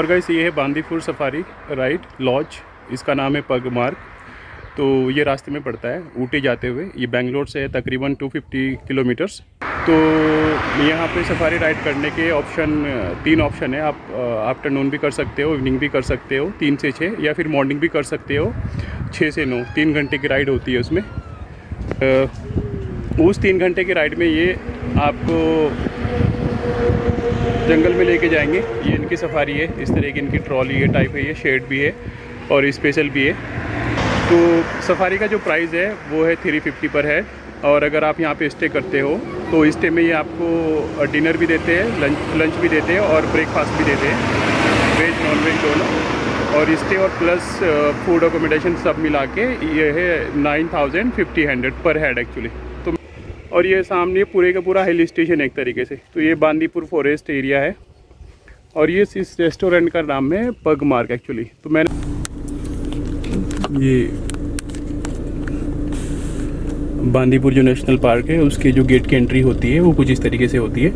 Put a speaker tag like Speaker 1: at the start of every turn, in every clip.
Speaker 1: और गाइस ये है बांदीपुर सफारी राइड लॉज, इसका नाम है पग मार्ग। तो ये रास्ते में पड़ता है ऊटी जाते हुए, ये बेंगलोर से है तकरीबन 250 किलोमीटर्स। तो यहाँ पे सफारी राइड करने के तीन ऑप्शन है। आप आफ्टरनून भी कर सकते हो, इवनिंग भी कर सकते हो 3 से 6, या फिर मॉर्निंग भी कर सकते हो 6 से 9। 3 घंटे की राइड होती है उसमें। उस 3 घंटे की राइड में ये आपको जंगल में लेके जाएंगे। ये इनकी सफारी है, इस तरह की इनकी ट्रॉली है, टाइप है, ये शेड भी है और स्पेशल भी है। तो सफारी का जो प्राइस है वो है 350 पर हेड। और अगर आप यहाँ पे स्टे करते हो तो स्टे में ये आपको डिनर भी देते हैं, लंच भी देते हैं और ब्रेकफास्ट भी देते हैं, वेज नॉन वेज दोनों। और स्टे और प्लस फूड अकोमोडेशन सब मिला के ये है 9,500 पर हेड एक्चुअली। तो और ये सामने पूरे का पूरा हिल स्टेशन एक तरीके से। तो ये बांदीपुर फॉरेस्ट एरिया है और ये इस रेस्टोरेंट का नाम है पग मार्ग एक्चुअली। तो मैंने ये बांदीपुर जो नेशनल पार्क है उसके जो गेट की एंट्री होती है वो कुछ इस तरीके से होती है।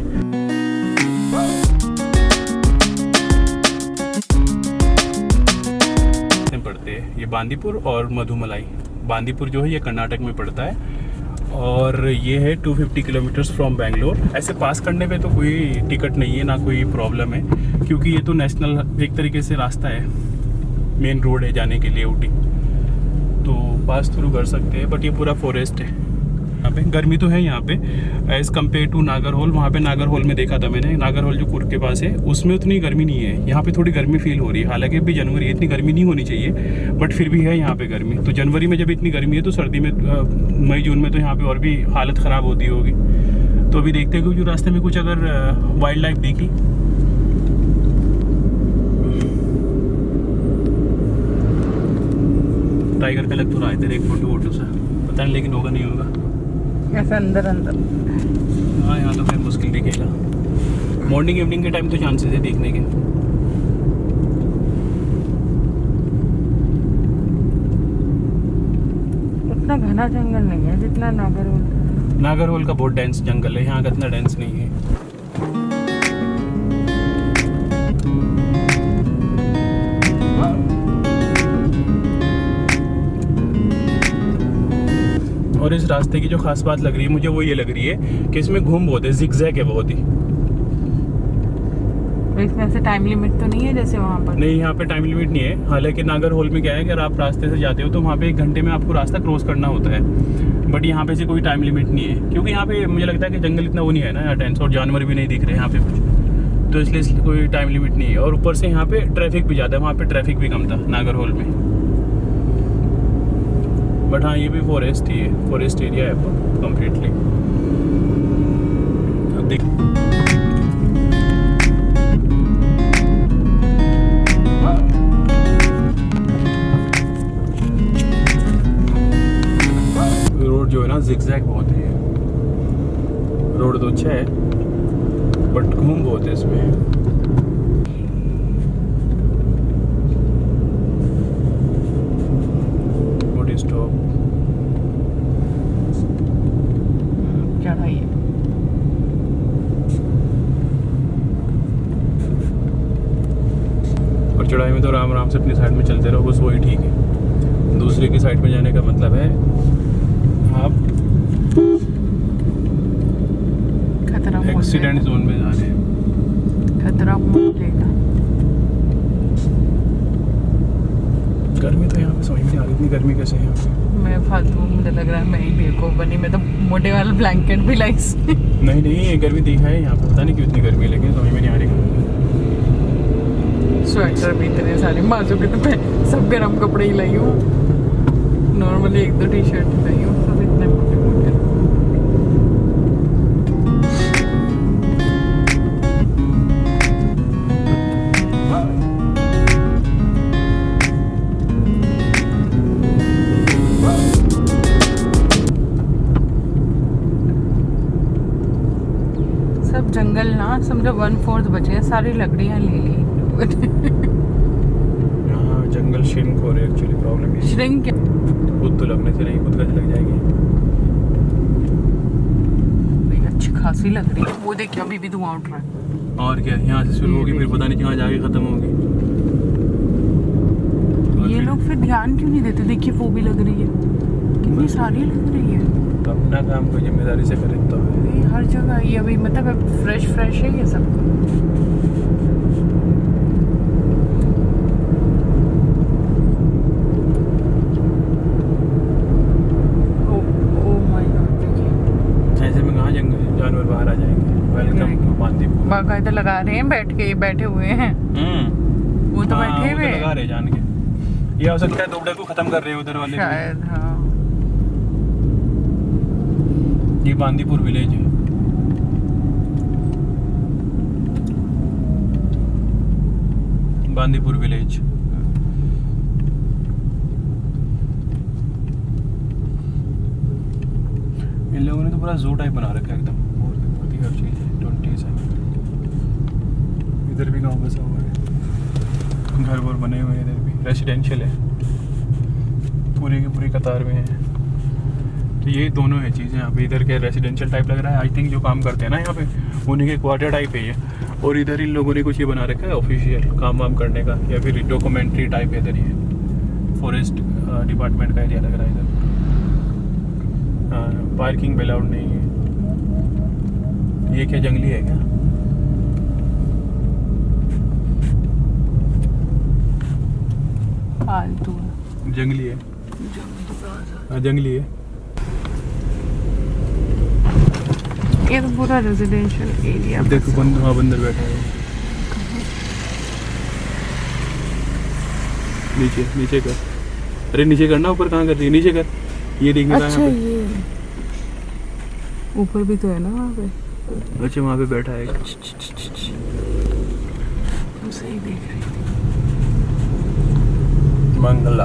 Speaker 1: पड़ते हैं ये बांदीपुर और मधुमलाई। बांदीपुर जो है ये कर्नाटक में पड़ता है और ये है 250 किलोमीटर्स फ्रॉम बेंगलोर। ऐसे पास करने पे तो कोई टिकट नहीं है, ना कोई प्रॉब्लम है, क्योंकि ये तो नेशनल एक तरीके से रास्ता है, मेन रोड है जाने के लिए ऊटी, तो पास थ्रू कर सकते हैं। बट ये पूरा फॉरेस्ट है। यहाँ पे गर्मी तो है यहाँ पे एज़ कम्पेयर टू नागरहोल। वहाँ पे नागरहोल में देखा था मैंने, नागरहोल जो कुर्ग के पास है उसमें उतनी गर्मी नहीं है। यहाँ पे थोड़ी गर्मी फील हो रही है, हालांकि अभी जनवरी इतनी गर्मी नहीं होनी चाहिए, बट फिर भी है यहाँ पे गर्मी। तो जनवरी में जब इतनी गर्मी है तो सर्दी में मई जून में तो यहाँ पे और भी हालत ख़राब होती होगी। तो अभी देखते हैं कि रास्ते में कुछ अगर वाइल्ड लाइफ दिखी। टाइगर का लग तो रहा है तेरे एक फोटो सा, पता नहीं लेकिन होगा नहीं होगा
Speaker 2: ऐसा अंदर।
Speaker 1: हाँ यहाँ तो फिर मुश्किल दिखेगा। मॉर्निंग इवनिंग के टाइम तो चांसेस है देखने के।
Speaker 2: उतना घना जंगल नहीं है जितना नागरहोल।
Speaker 1: नागरहोल का बहुत डेंस जंगल है, यहाँ का इतना डेंस नहीं है। और इस रास्ते की जो खास बात लग रही है मुझे वो ये लग रही है कि इसमें घूम बहुत है, जिगजैग है बहुत ही।
Speaker 2: इसमें से टाइम लिमिट तो नहीं है जैसे वहाँ पर? नहीं,
Speaker 1: यहाँ पे टाइम लिमिट नहीं है। हालांकि नागरहोल में क्या है, अगर आप रास्ते से जाते हो तो वहाँ पे 1 घंटे में आपको रास्ता क्रॉस करना होता है। बट यहाँ पे से कोई टाइम लिमिट नहीं है, क्योंकि यहाँ पे मुझे लगता है कि जंगल इतना वो नहीं है ना यहाँ टेंस, और जानवर भी नहीं दिख रहे यहाँ पे कुछ, तो इसलिए कोई टाइम लिमिट नहीं है। और ऊपर से यहाँ पे ट्रैफिक भी ज़्यादा है, वहाँ पे ट्रैफिक भी कम था नागरहोल में। बट हाँ ये भी फॉरेस्ट ही है, फॉरेस्ट एरिया है कम्प्लीटली। अब देख रोड जो है ना जिगजैग बहुत है। रोड तो अच्छा है बट घूम बहुत है इसमें। और चढ़ाई में तो आराम से अपनी साइड में चलते रहो, बस वही ठीक है। दूसरे की साइड में जाने का मतलब है आप
Speaker 2: खतरा
Speaker 1: एक्सीडेंट जोन में जा रहे हैं।
Speaker 2: खतरा मोलेगा।
Speaker 1: गर्मी तो यहाँ पे समझ में नहीं आ रही, इतनी गर्मी कैसे है यहाँ पे।
Speaker 2: मैं फालतू, मुझे लग रहा है मैं ही बेवकूफ बनी। मैं तो मोटे वाला ब्लैंकेट भी लाई।
Speaker 1: नहीं गर्मी दिखा है यहाँ पे, पता नहीं क्यों इतनी गर्मी, लेकिन समझ में नहीं आ रही।
Speaker 2: स्वेटर भी इतने सारे बाजू के, तो मैं सब गर्म कपड़े ही लाई हूँ। नॉर्मली 1-2 टी-शर्ट ही लाई हूँ, सब इतने मोटे मोटे। सब जंगल ना समझो 1/4 बचे, सारी लकड़ियाँ ले ली।
Speaker 1: यहाँ जंगल श्रिंक हो रहे एक्चुअली, प्रॉब्लम है।
Speaker 2: श्रिंक
Speaker 1: खुद तो लगने से नहीं, खुद का लग जाएगी।
Speaker 2: अच्छी खासी लग रही है। वो देखिए अभी भी धुआं उठ रहा है।
Speaker 1: और क्या, यहाँ से शुरू होगी फिर पता नहीं कहाँ जाके खत्म होगी।
Speaker 2: ध्यान क्यों नहीं देते? देखिए वो भी लग रही है, कितनी सारी लग रही है।
Speaker 1: तो अपना काम को जिम्मेदारी से करे तो
Speaker 2: ये हर जगह ये अभी मतलब फ्रेश फ्रेश है ये सब।
Speaker 1: ऐसे में कहाँ जानवर बाहर आ जाएंगे। Welcome to Bandipur.
Speaker 2: बाकायदा लगा रहे हैं, बैठे हुए हैं। वो तो बैठे हुए
Speaker 1: लगा रहे जान के। ये हो सकता है दुबड़े को खत्म कर रहे हैं उधर वाले
Speaker 2: शायद। हाँ
Speaker 1: ये बांदीपुर विलेज है। बांदीपुर विलेज। इन लोगों ने तो पूरा जू टाइप बना रखा है एकदम। बहुत ही हर चीज है। 20 इधर भी गांव बसा हुआ है, घर वर बने हुए हैं। इधर भी रेसिडेंशियल है, पूरी की पूरी कतार में है। तो ये दोनों है चीज़ें यहाँ पे। इधर के रेसिडेंशियल टाइप लग रहा है, आई थिंक जो काम करते हैं ना यहाँ पे उन्हीं के क्वार्टर टाइप है ये। और इधर इन लोगों ने कुछ ये बना रखा है ऑफिशियल काम वाम करने का, या फिर डॉक्यूमेंट्री टाइप है इधर। ये फॉरेस्ट डिपार्टमेंट का एरिया लग रहा है इधर। हाँ, पार्किंग अलाउड नहीं है। ये क्या जंगली है क्या?
Speaker 2: फालतू
Speaker 1: जंगली है। हाँ जंगली है।
Speaker 2: ये तो पूरा रेजिडेंशियल एरिया।
Speaker 1: देखो वहाँ बंदर बैठा है। नीचे नीचे कर। अरे नीचे करना, ऊपर कहाँ कर रही है? नीचे कर। ये देखना।
Speaker 2: अच्छा ये ऊपर भी तो है ना वहाँ पे।
Speaker 1: अच्छा वहाँ पे बैठा है।
Speaker 2: सही देख रही थी।
Speaker 1: मंगला।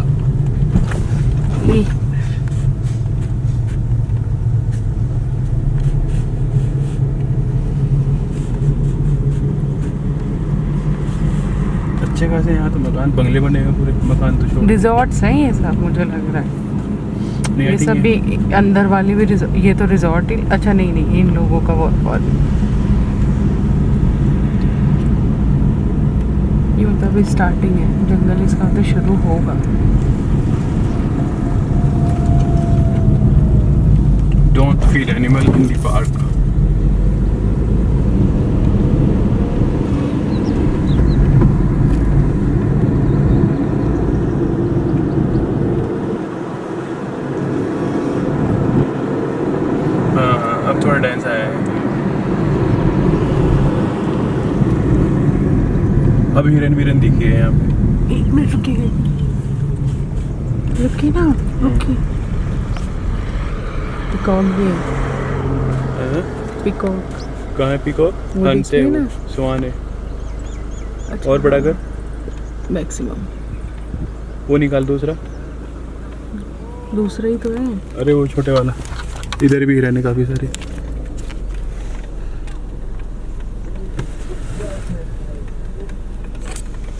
Speaker 1: अच्छे खासे यहाँ तो मकान बंगले बने हुए पूरे। मकान तो छोड़।
Speaker 2: रिजॉर्ट्स हैं ये सब, मुझे लग रहा है। ये सब भी अंदर वाले भी ये तो रिजॉर्ट ही। अच्छा नहीं इन लोगों का वो और ये मतलब अभी स्टार्टिंग है। जंगल इसका तो शुरू होगा।
Speaker 1: Don't feed animal in the park. अब थोड़ा डांस आया है। अब हिरन विरन दिखे हैं यहाँ पे।
Speaker 2: 1 मिनट रुकी ना रुकी। पिकॉक भी है। पिकॉक
Speaker 1: कहाँ है पिकॉक? हंस है वो, स्वान है।
Speaker 2: अच्छा,
Speaker 1: और बड़ा कर
Speaker 2: मैक्सिमम।
Speaker 1: वो निकाल दूसरा
Speaker 2: ही तो है।
Speaker 1: अरे वो छोटे वाला। इधर भी हिरन है काफी सारे।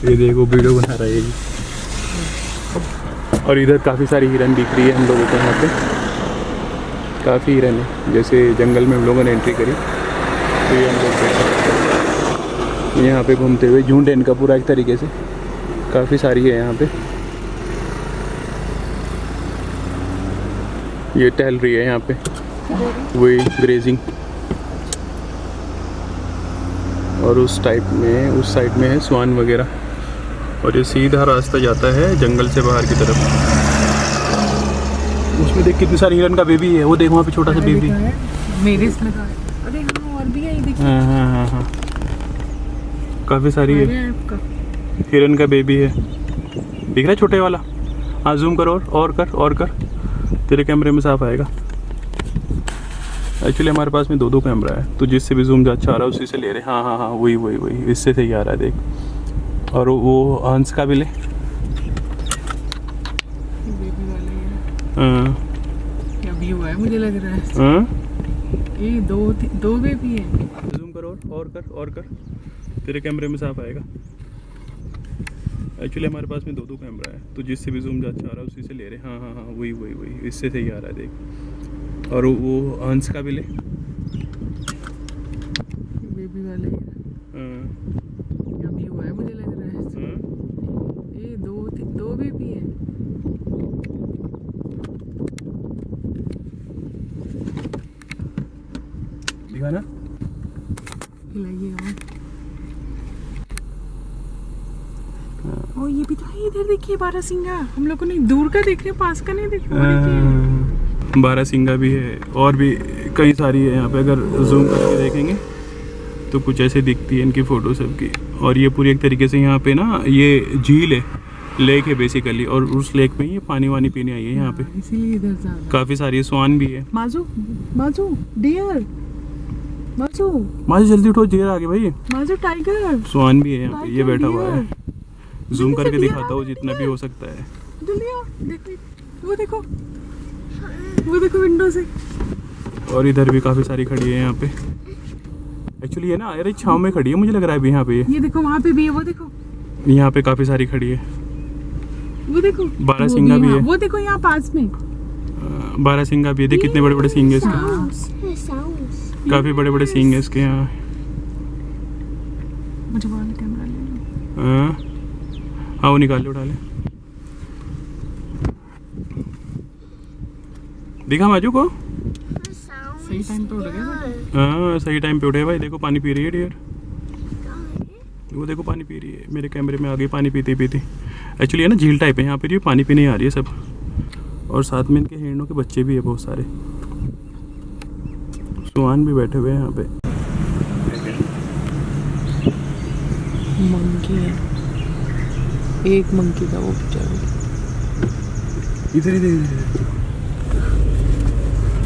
Speaker 1: ये देखो वीडियो बना रहा है ये। और इधर काफी सारी हिरन दिख रही है हम लोगों को। यहाँ पे काफ़ी हिरन है। जैसे जंगल में हम लोगों ने एंट्री करी तो ये हम लोग यहाँ पे घूमते हुए झुंड है इनका पूरा एक तरीके से। काफ़ी सारी है यहाँ पे। ये टहल रही है यहाँ पे, वही ग्रेजिंग। और उस साइड में है स्वान वगैरह। और ये सीधा रास्ता जाता है जंगल से बाहर की तरफ। उसमें देख कितनी सारी हिरन का बेबी है। वो देख वहाँ पे छोटा सा बेबी।
Speaker 2: मेरे इसमें तो है। अरे हाँ और भी है ये देखिए।
Speaker 1: हाँ काफ़ी सारी है। हिरन का बेबी है, दिख रहा है छोटे वाला। हाँ जूम कर और कर तेरे कैमरे में साफ आएगा। एक्चुअली हमारे पास में 2 कैमरा है, तो जिससे भी जूम अच्छा आ रहा है उसी से ले रहे। हाँ वही इससे सही आ रहा है देख। और वो हंस का भी ले। हाँ
Speaker 2: अभी हुआ है मुझे लग रहा है।
Speaker 1: हाँ
Speaker 2: ये दो बेबी है।
Speaker 1: जूम कर और कर तेरे कैमरे में साफ आएगा। एक्चुअली हमारे पास में 2 कैमरा है, तो जिससे भी जूम अच्छा आ रहा है उसी से ले रहे। हाँ वही इससे सही आ रहा है देख। और वो हंस का भी ले।
Speaker 2: बेबी वाले अभी हुआ है मुझे लग रहा है। ये दो दो बेबी है।
Speaker 1: दिखा ना,
Speaker 2: हिलाइए और ये भी तो है। इधर देखिए बारहसिंगा, हम लोग को नहीं दूर का देख रहे, पास का नहीं देख रहे।
Speaker 1: बारहसिंगा भी है और भी कई सारी है यहाँ पे। अगर जूम करके देखेंगे तो कुछ ऐसे दिखती है इनकी फ़ोटो सबकी। और ये पूरी एक तरीके से यहाँ पे ना ये झील है, लेक है बेसिकली, और उस लेक में ये पानी वानी पीने आई है यहाँ पे,
Speaker 2: इसीलिए इधर से
Speaker 1: काफ़ी सारी स्वान भी है।
Speaker 2: माजू माजू डियर, माजू
Speaker 1: माँ जल्दी उठो, देर आ गई भाई।
Speaker 2: माजू टाइगर,
Speaker 1: स्वान भी है यहाँ पे, ये बैठा हुआ है।
Speaker 2: डियर।
Speaker 1: जूम करके
Speaker 2: जल्दी से
Speaker 1: दिखाता हूँ जितना भी हो सकता है।
Speaker 2: जल्दी आओ, देखो वो देखो विंडो से।
Speaker 1: और इधर भी काफ़ी सारी खड़ी है यहाँ पे। एक्चुअली ये ना यार छाँव में खड़ी है, मुझे लग रहा है अभी यहाँ पे।
Speaker 2: ये देखो वहाँ पे भी है, वो देखो
Speaker 1: यहाँ पे काफ़ी सारी खड़ी है।
Speaker 2: वो देखो
Speaker 1: बारहसिंगा भी है।
Speaker 2: वो देखो यहाँ पास में
Speaker 1: बारहसिंगा भी है, देख कितने बड़े बड़े सींग है इसके, काफ़ी बड़े बड़े सींग है इसके यहाँ।
Speaker 2: मुझे वाला कैमरा ले लो।
Speaker 1: हाँ वो निकाल ले, उठा ले। दिखा माजू को?
Speaker 2: सही टाइम पे उठ गए।
Speaker 1: हाँ सही टाइम पे उठे भाई। देखो पानी पी रही है डियर, वो देखो पानी पी रही है। मेरे कैमरे में आ गई पानी पीती पीती। एक्चुअली है ना झील टाइप है यहाँ पे, ये पानी पीने आ रही है सब। और साथ में इनके हिरणों के बच्चे भी है बहुत सारे। सुहान भी बैठे हुए हैं यहाँ पे।
Speaker 2: मंकी है, एक मंकी का वो बेचारा।
Speaker 1: इधर इधर इधर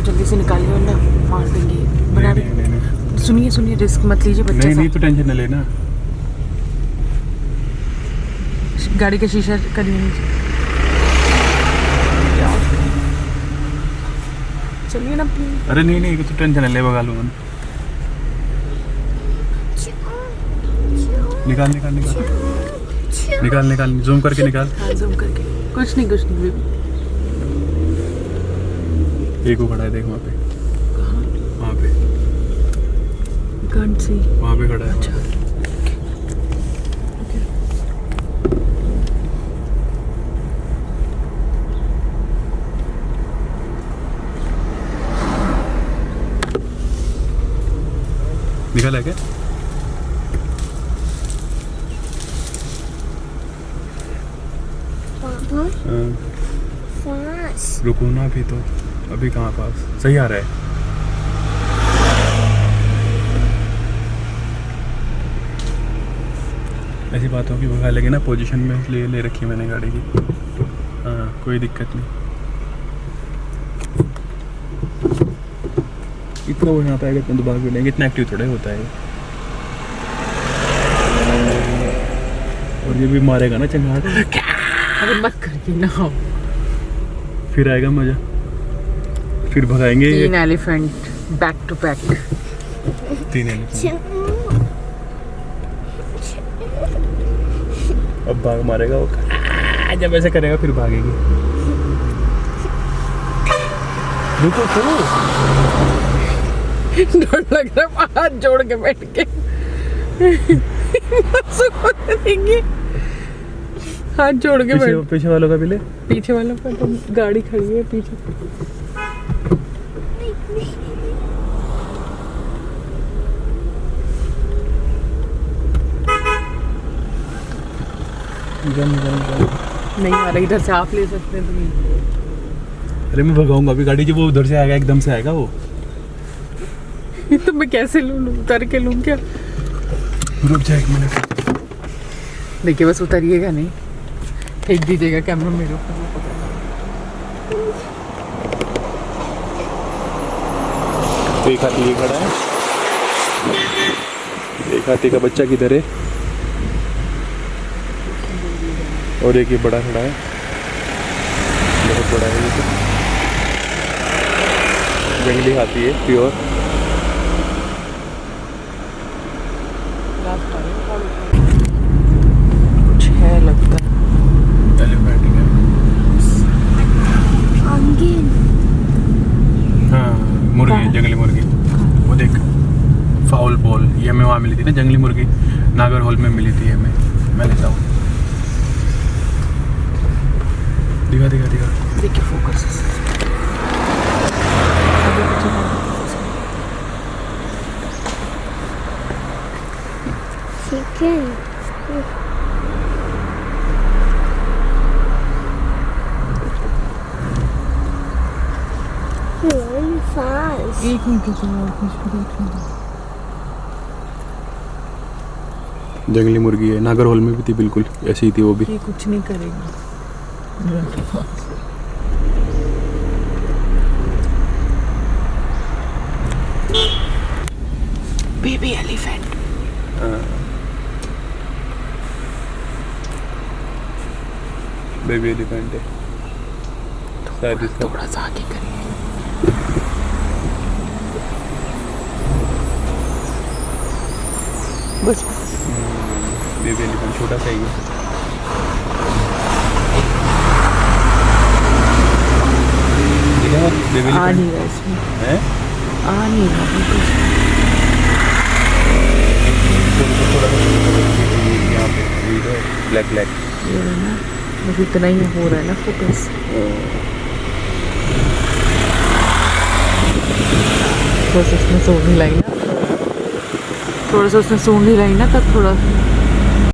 Speaker 2: जल्दी से निकालिए वरना मार देंगे। बना दे। सुनिए सुनिए, रिस्क मत लीजिए बच्चे।
Speaker 1: नहीं नहीं तो टेंशन न लेना।
Speaker 2: गाड़ी का शीशा करिए नीचे। चलिए ना प्लीज।
Speaker 1: अरे नहीं नहीं तो टेंशन न ले, भगा लूँगा। निकाल निकाल निकाल निकाल निकाल, जूम करके निकाल।
Speaker 2: हाँ जूम करके। कुछ नहीं बेबी।
Speaker 1: एक वो खड़ा है देख वहाँ पे, वहाँ पे
Speaker 2: कांट सी,
Speaker 1: वहाँ पे खड़ा है।
Speaker 2: अच्छा
Speaker 1: निकाला क्या? रुको ना अभी तो, अभी कहाँ पास, सही आ रहा है। ऐसी बात हो कि भगा लगे ना, पोजीशन में ले रखी मैंने गाड़ी की। हाँ कोई दिक्कत नहीं। इतना वो यहाँ पे आएगा इतना तो भाग भी लेंगे, इतना एक्टिव थोड़ा होता है। और ये भी मारेगा ना चंगाड़।
Speaker 2: अरे मत करके ना,
Speaker 1: फिर आएगा मजा, फिर भगाएंगे।
Speaker 2: 3 elephant back to back.
Speaker 1: 3 elephant. अब भाग मारेगा वो, जब ऐसे करेगा फिर भागेगी। रुको तो,
Speaker 2: डर लग रहा है, हाथ जोड़ के बैठ के। देंगे हाथ जोड़ के बैठ।
Speaker 1: पीछे वालों का भी ले।
Speaker 2: पीछे वालों का तो गाड़ी खड़ी है पीछे। नहीं आ रहा, इधर से आप ले सकते हैं तुम।
Speaker 1: अरे मैं भगाऊंगा अभी गाड़ी, जब वो उधर से आएगा एकदम से आएगा वो।
Speaker 2: तो मैं कैसे लूँ, उतर के लूँ क्या?
Speaker 1: रुक जा 1 मिनट।
Speaker 2: देखिए बस उतरिएगा नहीं, फेंक दीजिएगा कैमरा मेरे ऊपर।
Speaker 1: एक हाथी ये खड़ा है, एक हाथी का बच्चा किधर है, और एक ये बड़ा खड़ा है, बहुत बड़ा है ये तो। जंगली हाथी है प्योर।
Speaker 2: कुछ है लगता है।
Speaker 1: हाँ मुर्गी है, जंगली मुर्गी। वो देख फाउल बॉल, ये हमें वहाँ मिली थी ना जंगली मुर्गी, नागर हॉल में मिली थी हमें। मैं लेता हूँ। दिखा दिखा दिखा।
Speaker 2: देखिए फोकस
Speaker 3: ठीक है। Really fast.
Speaker 2: एक मिनट रुको और कुछ भी देख रही हूँ।
Speaker 1: जंगली मुर्गी है, नागरहोल में भी थी, बिल्कुल ऐसी ही थी वो भी।
Speaker 2: ये कुछ नहीं करेगा। Baby elephant.
Speaker 1: बेबी एलिफेंट है शायद इसका।
Speaker 2: थोड़ा सा आगे करिए। बस
Speaker 1: बेबी एलिफेंट छोटा सा ही है। देखा बेबी
Speaker 2: आ
Speaker 1: एलिफेंट
Speaker 2: नहीं रहा इसमें,
Speaker 1: है।
Speaker 2: आ नहीं रहा बिल्कुल।
Speaker 1: थोड़ा यहाँ पे ब्लैक ब्लैक।
Speaker 2: ये है ना, बस इतना ही हो रहा है ना फोकस। थोड़ा सा उसने सूंढ हिलाई ना, थोड़ा सा उसने सूंढ हिलाई ना, तब थोड़ा